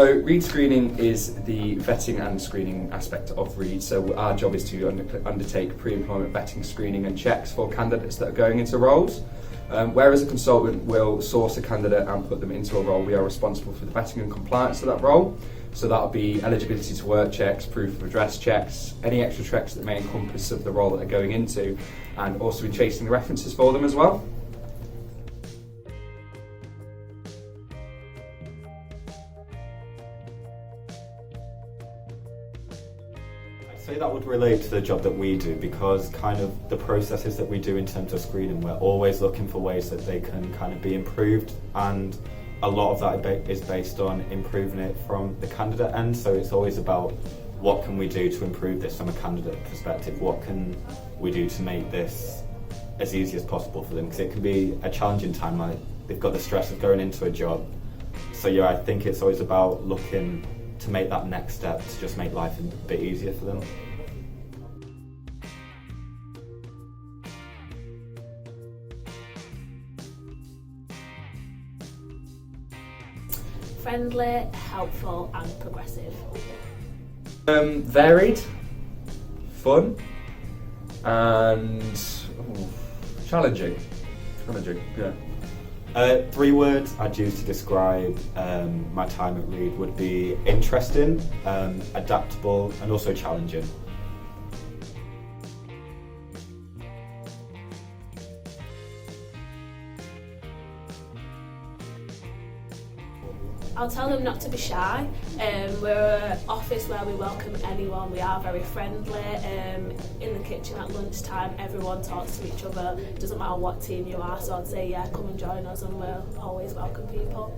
So Reed Screening is the vetting and screening aspect of Reed. So our job is to undertake pre-employment vetting, screening and checks for candidates that are going into roles. Whereas a consultant will source a candidate and put them into a role, we are responsible for the vetting and compliance of that role. So that will be eligibility to work checks, proof of address checks, any extra checks that may encompass of the role that they're going into, and also in chasing the references for them as well. I'd say that would relate to the job that we do, because kind of the processes that we do in terms of screening, we're always looking for ways that they can kind of be improved, and a lot of that is based on improving it from the candidate end. So it's always about what can we do to improve this from a candidate perspective, what can we do to make this as easy as possible for them, because it can be a challenging time, like they've got the stress of going into a job. So yeah, I think it's always about looking to make that next step to just make life a bit easier for them. Friendly, helpful and progressive. Varied, fun, and challenging. Yeah. 3 words I'd use to describe my time at Reed would be interesting, adaptable and also challenging. I'll tell them not to be shy. We're an office where we welcome anyone. We are very friendly. In the kitchen at lunchtime, everyone talks to each other. It doesn't matter what team you are, so I'd say, yeah, come and join us and we'll always welcome people.